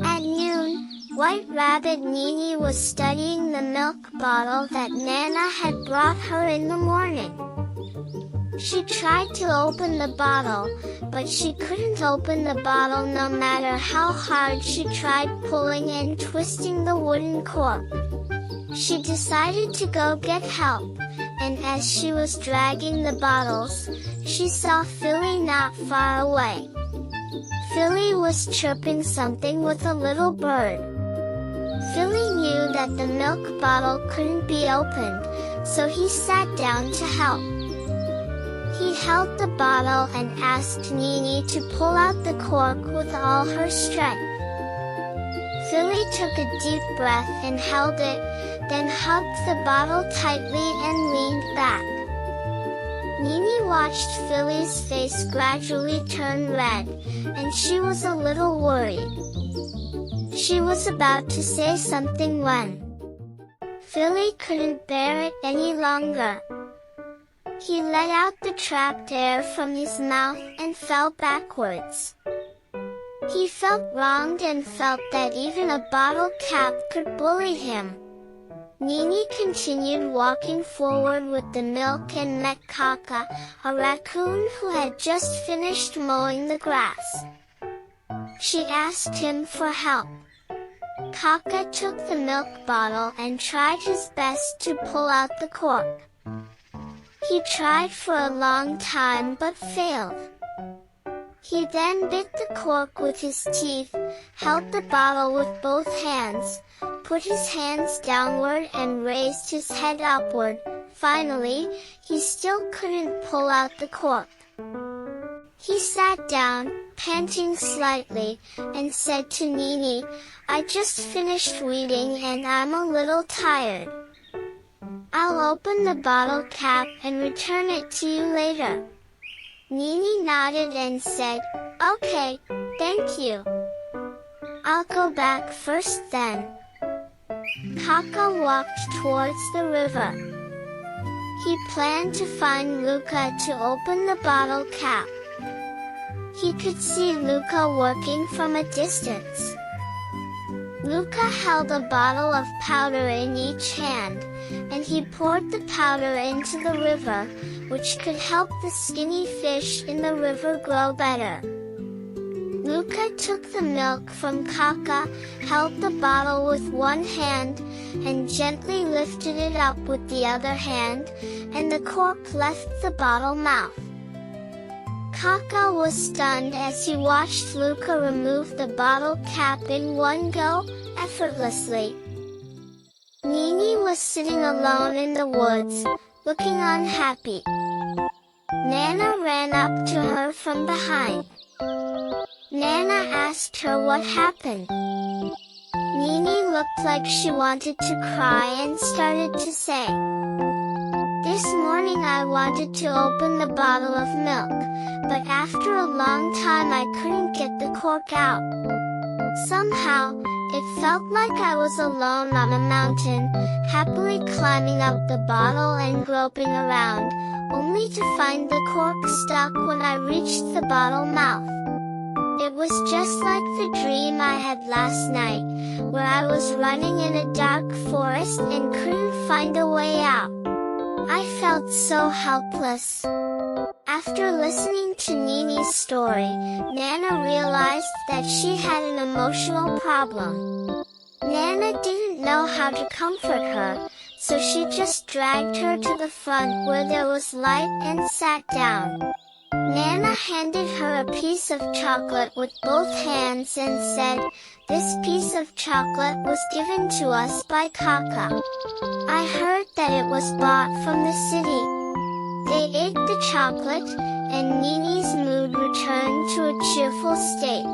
At noon, White Rabbit Nini was studying the milk bottle that Nana had brought her in the morning. She tried to open the bottle, but she couldn't open the bottle no matter how hard she tried pulling and twisting the wooden cork. She decided to go get help, and as she was dragging the bottles, she saw Philly not far away. Philly was chirping something with a little bird. Philly knew that the milk bottle couldn't be opened, so he sat down to help. He held the bottle and asked Nini to pull out the cork with all her strength. Philly took a deep breath and held it, then hugged the bottle tightly and leaned back. Nini watched Philly's face gradually turn red, and she was a little worried. She was about to say something when Philly couldn't bear it any longer. He let out the trapped air from his mouth and fell backwards. He felt wronged and felt that even a bottle cap could bully him. Nini continued walking forward with the milk and met Kaka, a raccoon who had just finished mowing the grass. She asked him for help. Kaka took the milk bottle and tried his best to pull out the cork. He tried for a long time but failed. He then bit the cork with his teeth, held the bottle with both hands, put his hands downward and raised his head upward. Finally, he still couldn't pull out the cork. He sat down, panting slightly, and said to Nini, "I just finished reading and I'm a little tired. I'll open the bottle cap and return it to you later." Nini nodded and said, "Okay, thank you. I'll go back first then." Kaka walked towards the river. He planned to find Luca to open the bottle cap. He could see Luca working from a distance. Luca held a bottle of powder in each hand, and he poured the powder into the river, which could help the skinny fish in the river grow better. Luca took the milk from Kaka, held the bottle with one hand, and gently lifted it up with the other hand, and the cork left the bottle mouth. Kaka was stunned as he watched Luca remove the bottle cap in one go, effortlessly. Nini was sitting alone in the woods, looking unhappy. Nana ran up to her from behind. Nana asked her what happened. Nini looked like she wanted to cry and started to say, "This morning I wanted to open the bottle of milk, but after a long time I couldn't get the cork out. Somehow, it felt like I was alone on a mountain, happily climbing up the bottle and groping around, only to find the cork stuck when I reached the bottle mouth. It was just like the dream I had last night, where I was running in a dark forest and couldn't find a way out. I felt so helpless." After listening to Nini's story, Nana realized that she had an emotional problem. Nana didn't know how to comfort her, so she just dragged her to the front where there was light and sat down. Nana handed her a piece of chocolate with both hands and said, "This piece of chocolate was given to us by Kaka. I heard that it was bought from the city." They ate the chocolate, and Nini's mood returned to a cheerful state.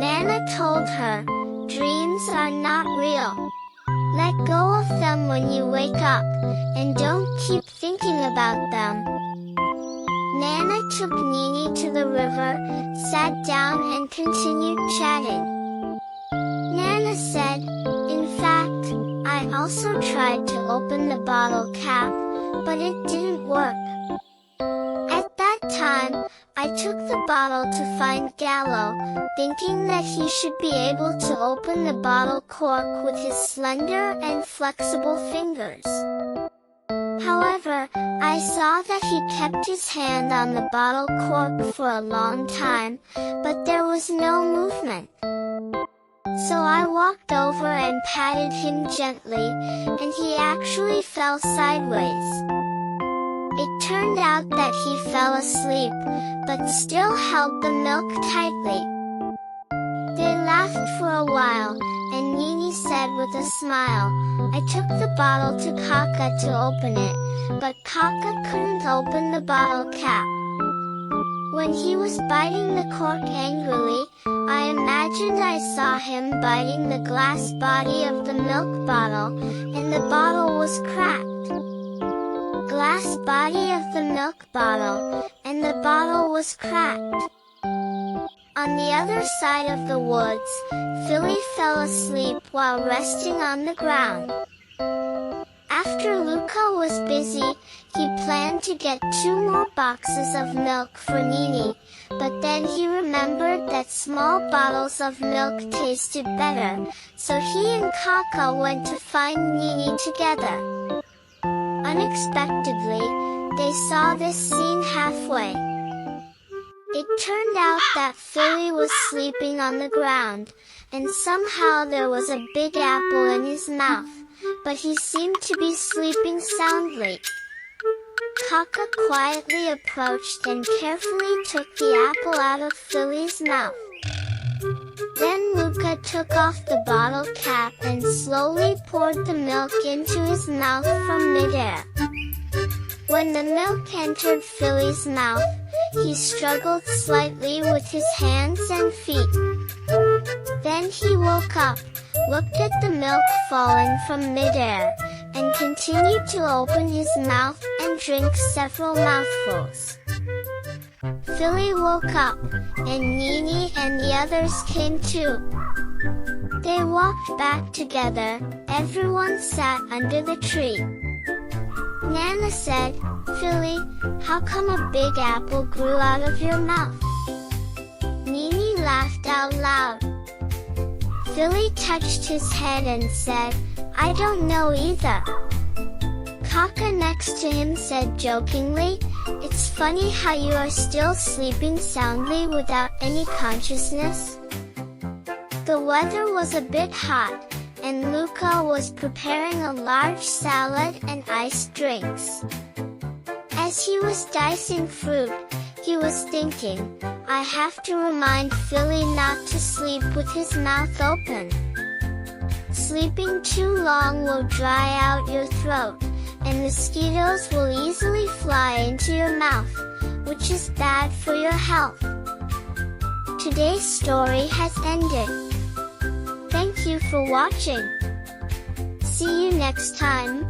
Nana told her, "Dreams are not real. Let go of them when you wake up, and don't keep thinking about them." Nana took Nini to the river, sat down and continued chatting. Nana said, "In fact, I also tried to open the bottle cap, but it didn't work. At that time, I took the bottle to find Gallo, thinking that he should be able to open the bottle cork with his slender and flexible fingers. However, I saw that he kept his hand on the bottle cork for a long time, but there was no movement. So I walked over and patted him gently, and he actually fell sideways. It turned out that he fell asleep, but still held the milk tightly. They laughed for a while, and Nini said with a smile, I took the bottle to Kaka to open it, but Kaka couldn't open the bottle cap. When he was biting the cork angrily, I imagined I saw him biting the glass body of the milk bottle, and the bottle was cracked. Glass body of the milk bottle, and the bottle was cracked. On the other side of the woods, Philly fell asleep while resting on the ground. After Luca was busy, he planned to get 2 more boxes of milk for Nini, but then he remembered that small bottles of milk tasted better, so he and Kaka went to find Nini together. Unexpectedly, they saw this scene halfway. It turned out that Philly was sleeping on the ground, and somehow there was a big apple in his mouth, but he seemed to be sleeping soundly. Kaka quietly approached and carefully took the apple out of Philly's mouth. Then Luca took off the bottle cap and slowly poured the milk into his mouth from midair. When the milk entered Philly's mouth, he struggled slightly with his hands and feet. Then he woke up, looked at the milk fallen from midair, and continued to open his mouth and drink several mouthfuls. Philly woke up, and Nini and the others came too. They walked back together, everyone sat under the tree. Nana said, Philly, how come a big apple grew out of your mouth? Nini laughed out loud. Philly touched his head and said, I don't know either. Kaka next to him said jokingly, it's funny how you are still sleeping soundly without any consciousness. The weather was a bit hot, and Luca was preparing a large salad and iced drinks. As he was dicing fruit, he was thinking, I have to remind Philly not to sleep with his mouth open. Sleeping too long will dry out your throat, and mosquitoes will easily fly into your mouth, which is bad for your health. Today's story has ended. Thank you for watching. See you next time.